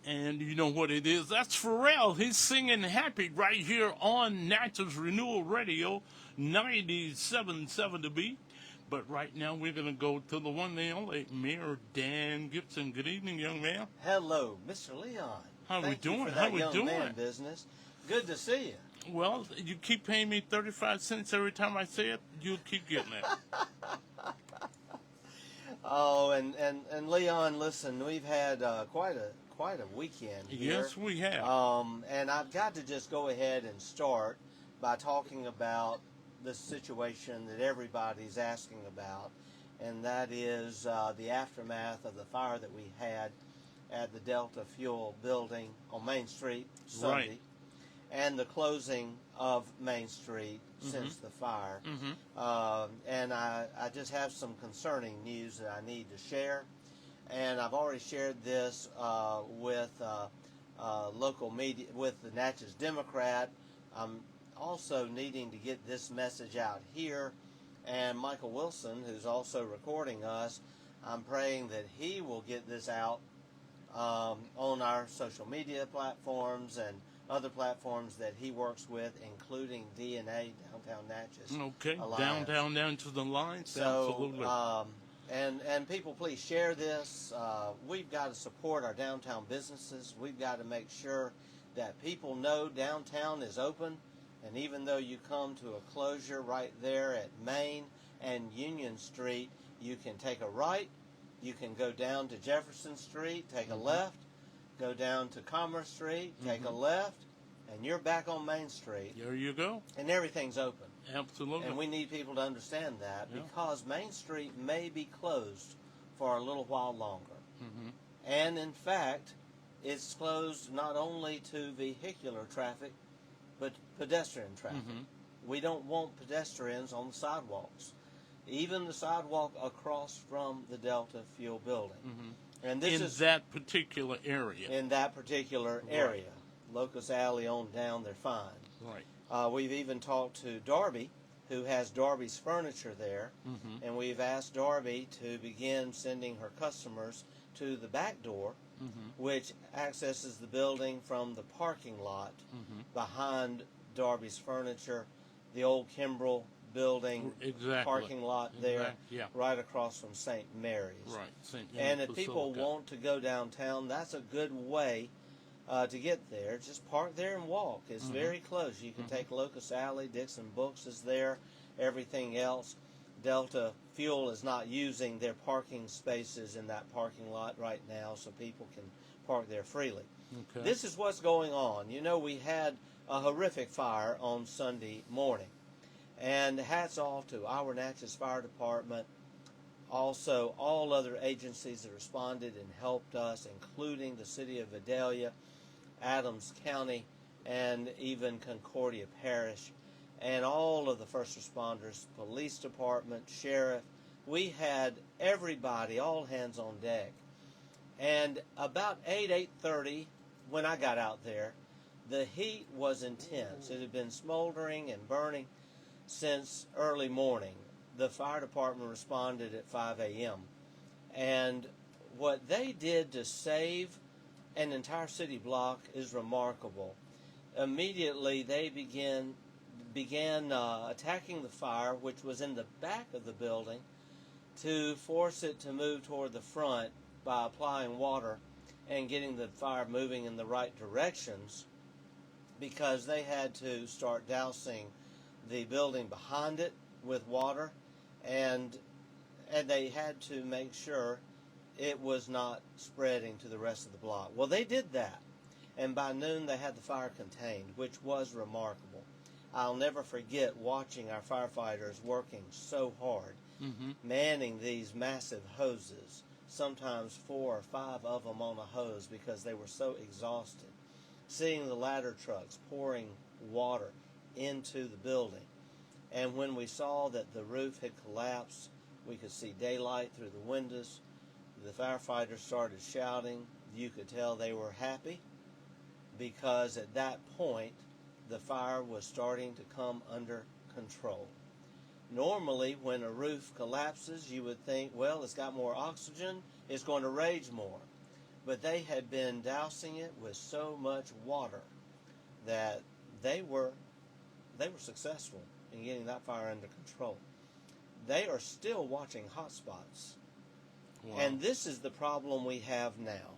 And you know what it is? That's Pharrell. He's singing Happy right here on Natchez Renewal Radio, 97.7 to beat. But right now we're going to go to the one and only Mayor Dan Gibson. Good evening, young man. Hello, Mr. Leon. How we doing? For that How we young doing? Man business. Good to see you. Well, you keep paying me 35 cents every time I say it. You'll keep getting it. Oh, and Leon, listen, we've had quite a weekend here. Yes, we have. And I've got to just go ahead and start by talking about the situation that everybody's asking about, and that is the aftermath of the fire that we had at the Delta Fuel building on Main Street Sunday, Right. and the closing of Main Street since the fire. And I just have some concerning news that I need to share. And I've already shared this with local media, with the Natchez Democrat. I'm also needing to get this message out here. And Michael Wilson, who's also recording us, I'm praying that he will get this out on our social media platforms and other platforms that he works with, including DNA, Downtown Natchez. Okay, Alliance. down to the lines. So, absolutely. And people, please share this. We've got to support our downtown businesses. We've got to make sure that people know downtown is open. And even though you come to a closure right there at Main and Union Street, you can take a right, you can go down to Jefferson Street, take a left, go down to Commerce Street, take a left, and you're back on Main Street. There you go. And everything's open. Absolutely. And we need people to understand that because Main Street may be closed for a little while longer. And in fact, it's closed not only to vehicular traffic, but pedestrian traffic. We don't want pedestrians on the sidewalks, even the sidewalk across from the Delta Fuel building. And this is that particular area. in that particular area. Locust Alley on down, they're fine. Right. We've even talked to Darby, who has Darby's Furniture there, and we've asked Darby to begin sending her customers to the back door, which accesses the building from the parking lot behind Darby's Furniture, the old Kimbrell building parking lot there, right across from St. Mary's. Right. St. And if people want to go downtown, that's a good way to get there. Just park there and walk. It's very close. You can take Locust Alley, Dixon Books is there, everything else. Delta Fuel is not using their parking spaces in that parking lot right now, so people can park there freely. Okay. This is what's going on. You know, we had a horrific fire on Sunday morning. And hats off to our Natchez Fire Department, also all other agencies that responded and helped us, including the City of Vidalia, Adams County, and even Concordia Parish, and all of the first responders, police department, sheriff. We had everybody, all hands on deck. And about 8:30, when I got out there, the heat was intense. It had been smoldering and burning since early morning. The fire department responded at 5 a.m. And what they did to save an entire city block is remarkable. Immediately, they began attacking the fire, which was in the back of the building, to force it to move toward the front by applying water and getting the fire moving in the right directions, because they had to start dousing the building behind it with water, and they had to make sure it was not spreading to the rest of the block. Well, they did that, and by noon they had the fire contained, which was remarkable. I'll never forget watching our firefighters working so hard, manning these massive hoses, sometimes 4 or 5 of them on a hose because they were so exhausted, seeing the ladder trucks pouring water into the building. And when we saw that the roof had collapsed, we could see daylight through the windows. The firefighters started shouting. You could tell they were happy, because at that point the fire was starting to come under control. Normally, when a roof collapses, you would think, well, it's got more oxygen, it's going to rage more. but they had been dousing it with so much water that they were successful in getting that fire under control. They are still watching hot spots. Wow. And this is the problem we have now.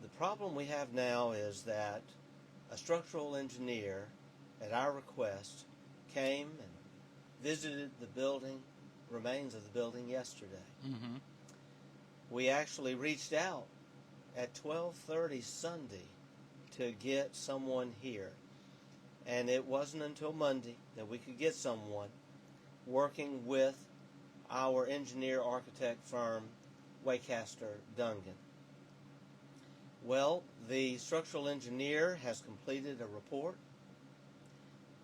The problem we have now is that a structural engineer, at our request, came and visited the building, remains of the building, yesterday. Mm-hmm. We actually reached out at 12:30 Sunday to get someone here. And it wasn't until Monday that we could get someone working with our engineer architect firm, Waycaster Dungan. Well, the structural engineer has completed a report,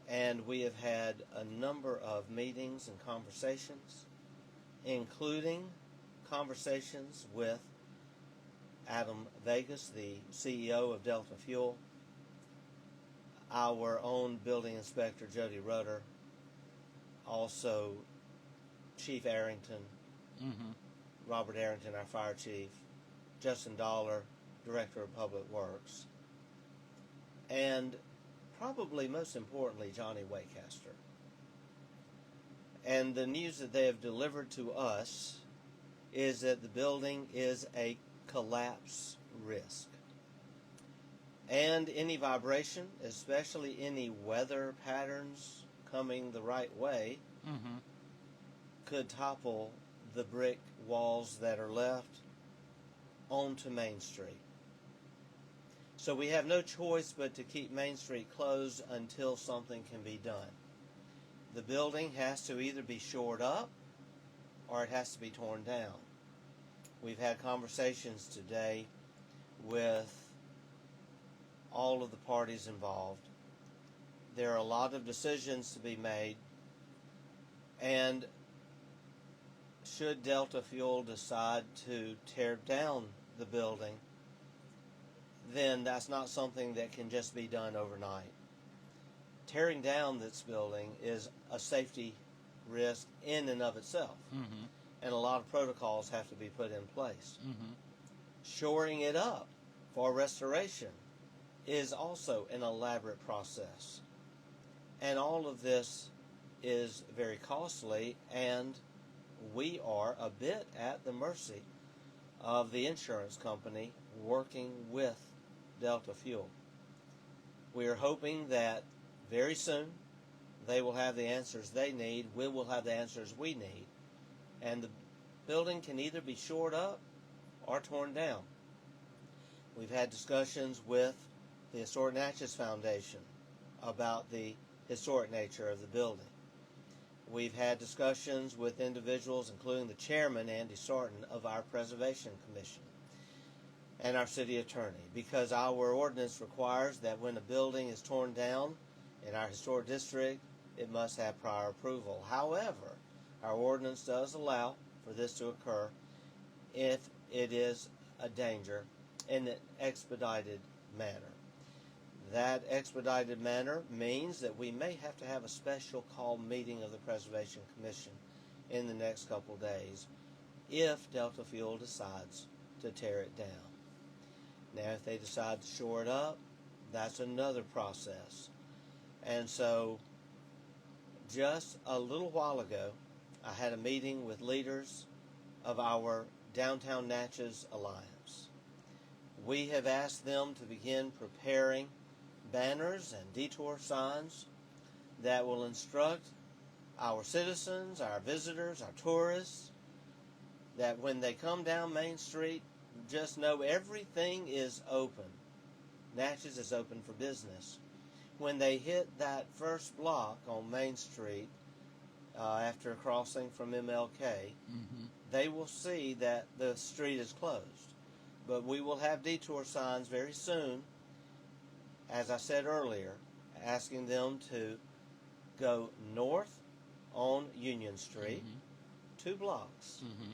and we have had a number of meetings and conversations, including conversations with Adam Vegas, the CEO of Delta Fuel, our own building inspector, Jody Rudder, also Chief Arrington, Mm-hmm. Robert Arrington, our fire chief, Justin Dollar, Director of Public Works, and probably most importantly, Johnny Waycaster. And the news that they have delivered to us is that the building is a collapse risk. And any vibration, especially any weather patterns coming the right way, Mm-hmm. could topple the brick walls that are left onto Main Street. So we have no choice but to keep Main Street closed until something can be done. The building has to either be shored up or it has to be torn down. We've had conversations today with all of the parties involved. There are a lot of decisions to be made, and should Delta Fuel decide to tear down the building, then that's not something that can just be done overnight. Tearing down this building is a safety risk in and of itself, Mm-hmm. and a lot of protocols have to be put in place. Mm-hmm. Shoring it up for restoration is also an elaborate process. And all of this is very costly, and we are a bit at the mercy of the insurance company working with Delta Fuel. We are hoping that very soon they will have the answers they need, we will have the answers we need, and the building can either be shored up or torn down. We've had discussions with the Historic Natchez Foundation about the historic nature of the building. We've had discussions with individuals, including the chairman, Andy Sarton, of our Preservation Commission, and our city attorney, because our ordinance requires that when a building is torn down in our historic district, it must have prior approval. However, our ordinance does allow for this to occur if it is a danger in an expedited manner. That expedited manner means that we may have to have a special call meeting of the Preservation Commission in the next couple days if Delta Fuel decides to tear it down. Now, if they decide to shore it up, that's another process. And so, just a little while ago, I had a meeting with leaders of our Downtown Natchez Alliance. We have asked them to begin preparing banners and detour signs that will instruct our citizens, our visitors, our tourists, that when they come down Main Street, just know everything is open. Natchez is open for business. When they hit that first block on Main Street, after crossing from MLK, Mm-hmm. they will see that the street is closed. But we will have detour signs very soon, as I said earlier, asking them to go north on Union Street, Mm-hmm. 2 blocks. Mm-hmm.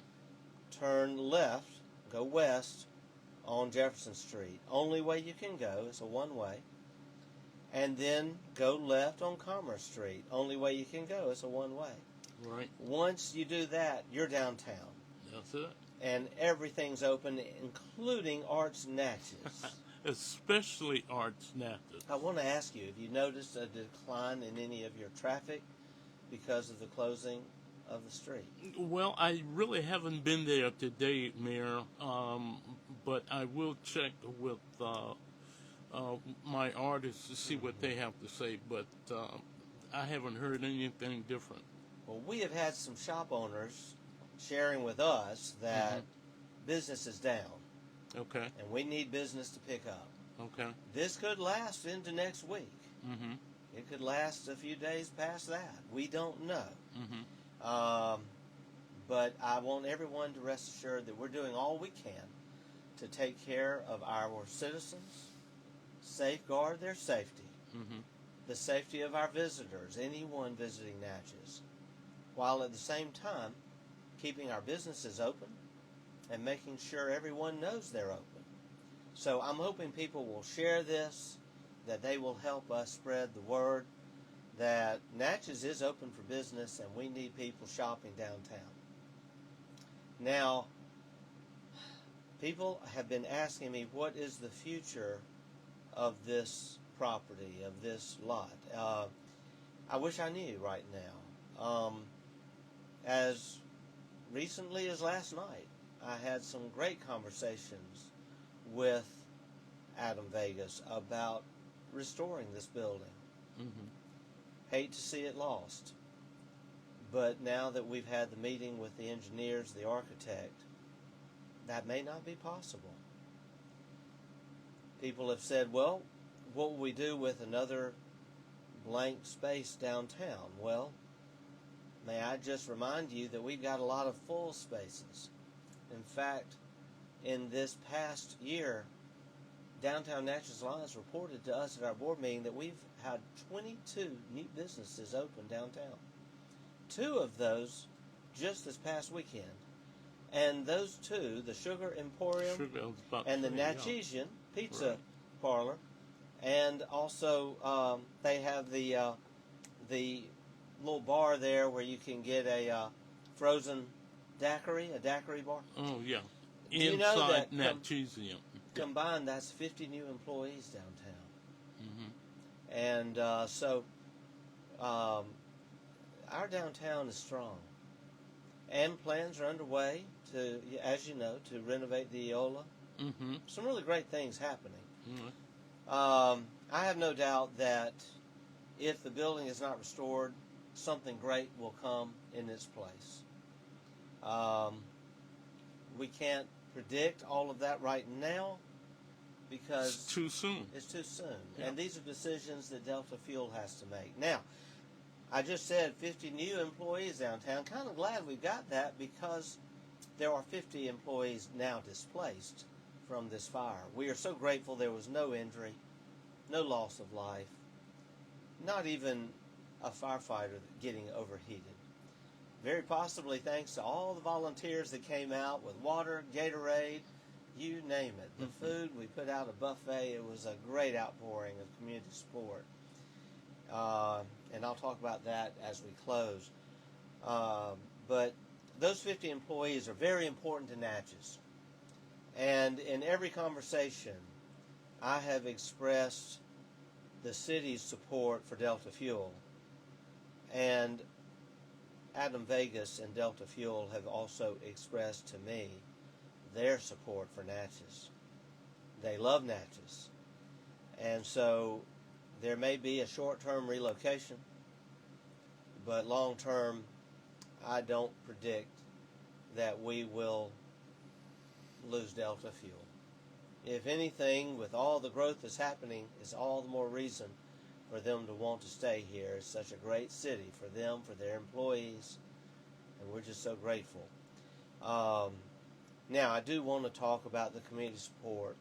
Turn left, go west on Jefferson Street. Only way you can go, it's a one-way. And then go left on Commerce Street. Only way you can go, it's a one-way. Right. Once you do that, you're downtown. That's it. And everything's open, including Arts Natchez. Especially Arts Natchez. I want to ask you, have you noticed a decline in any of your traffic because of the closing of the street? Well, I really haven't been there today, Mayor, but I will check with my artists to see what they have to say, but I haven't heard anything different. Well, we have had some shop owners sharing with us that business is down, Okay. and we need business to pick up. Okay. This could last into next week. Mm-hmm. It could last a few days past that. We don't know. Mm-hmm. But I want everyone to rest assured that we're doing all we can to take care of our citizens, safeguard their safety, Mm-hmm. the safety of our visitors, anyone visiting Natchez, while at the same time keeping our businesses open and making sure everyone knows they're open. So I'm hoping people will share this, that they will help us spread the word that Natchez is open for business and we need people shopping downtown. Now, people have been asking me, what is the future of this property, of this lot? I wish I knew right now. As recently as last night, I had some great conversations with Adam Vegas about restoring this building. Mm-hmm. Hate to see it lost. But now that we've had the meeting with the engineers, the architect, that may not be possible. People have said, well, what will we do with another blank space downtown? Well, may I just remind you that we've got a lot of full spaces. In fact, in this past year, Downtown Natchez Alliance reported to us at our board meeting that we've had 22 new businesses open downtown. 2 of those just this past weekend. And those 2, the Sugar Emporium and the Natchezian Pizza Parlor, and also they have the little bar there where you can get a frozen daiquiri, a daiquiri bar. Oh, yeah. You know that Natchezian. Combined, that's 50 new employees downtown. Mm-hmm. And so our downtown is strong. And plans are underway to, as you know, to renovate the Eola. Mm-hmm. Some really great things happening. Mm-hmm. I have no doubt that if the building is not restored, something great will come in its place. We can't predict all of that right now because It's too soon. It's too soon. Yeah. And these are decisions that Delta Fuel has to make. Now, I just said 50 new employees downtown. Kind of glad we got that because there are 50 employees now displaced from this fire. We are so grateful there was no injury, no loss of life, not even a firefighter getting overheated. Very possibly thanks to all the volunteers that came out with water, Gatorade, you name it. The food, we put out a buffet. It was a great outpouring of community support. And I'll talk about that as we close. But those 50 employees are very important to Natchez. And in every conversation, I have expressed the city's support for Delta Fuel. And Adam Vegas and Delta Fuel have also expressed to me their support for Natchez. They love Natchez. And so there may be a short-term relocation, but long-term, I don't predict that we will lose Delta Fuel. If anything, with all the growth that's happening, it's all the more reason for them to want to stay here. It's such a great city for them, for their employees, and we're just so grateful. Now, I do want to talk about the community support.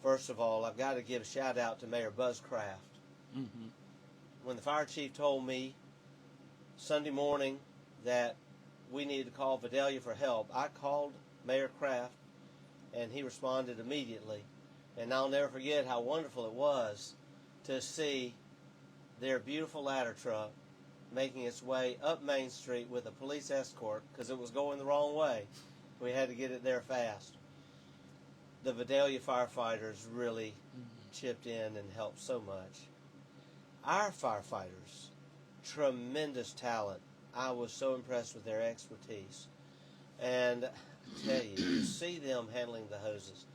First of all, I've got to give a shout out to Mayor Buzzcraft. Mm-hmm. When the fire chief told me Sunday morning that we needed to call Vidalia for help, I called Mayor Kraft, and he responded immediately. And I'll never forget how wonderful it was to see their beautiful ladder truck making its way up Main Street with a police escort because it was going the wrong way. We had to get it there fast. The Vidalia firefighters really chipped in and helped so much. Our firefighters, tremendous talent. I was so impressed with their expertise. And I tell you, to see them handling the hoses.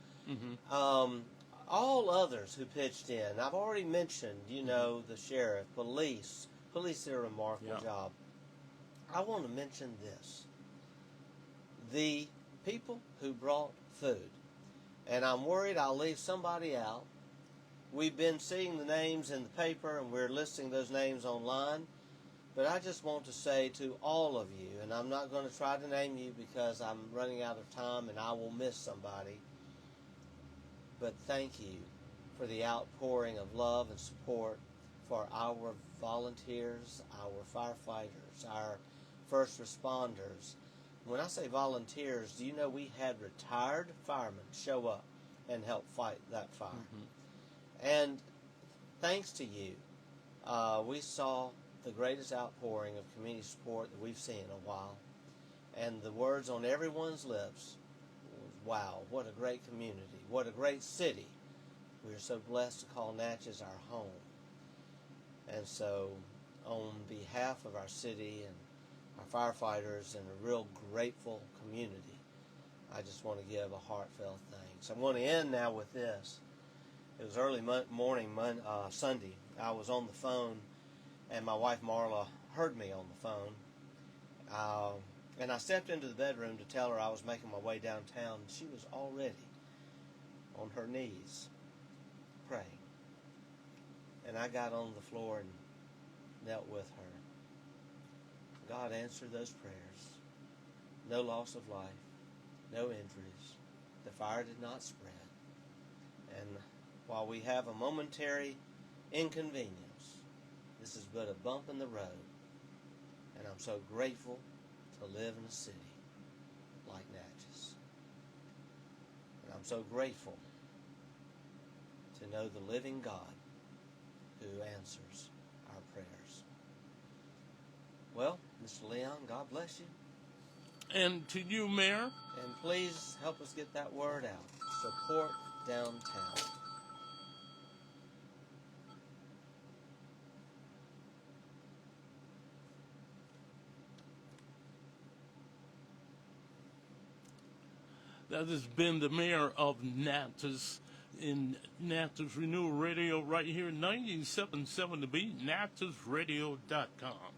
All others who pitched in, I've already mentioned, the sheriff, police. Police did a remarkable job. I want to mention this. The people who brought food. And I'm worried I'll leave somebody out. We've been seeing the names in the paper, and we're listing those names online. But I just want to say to all of you, and I'm not going to try to name you because I'm running out of time and I will miss somebody, but thank you for the outpouring of love and support for our volunteers, our firefighters, our first responders. When I say volunteers, do you know we had retired firemen show up and help fight that fire? And thanks to you, we saw the greatest outpouring of community support that we've seen in a while. And the words on everyone's lips was, wow, what a great community, what a great city. We're so blessed to call Natchez our home. And so on behalf of our city and our firefighters and a real grateful community, I just want to give a heartfelt thanks. I'm going to end now with this. It was early morning, Sunday. I was on the phone, and my wife Marla heard me on the phone. And I stepped into the bedroom to tell her I was making my way downtown. She was already on her knees praying. And I got on the floor and knelt with her. God answered those prayers. No loss of life, no injuries. The fire did not spread. And while we have a momentary inconvenience, this is but a bump in the road. And I'm so grateful to live in a city like Natchez. And I'm so grateful to know the living God who answers our prayers. Well, Mr. Leon, God bless you. And to you, Mayor. And please help us get that word out. Support downtown. That has been the mayor of Natchez in Natchez Renewal Radio right here, 97.7 The Beat, natchezradio.com.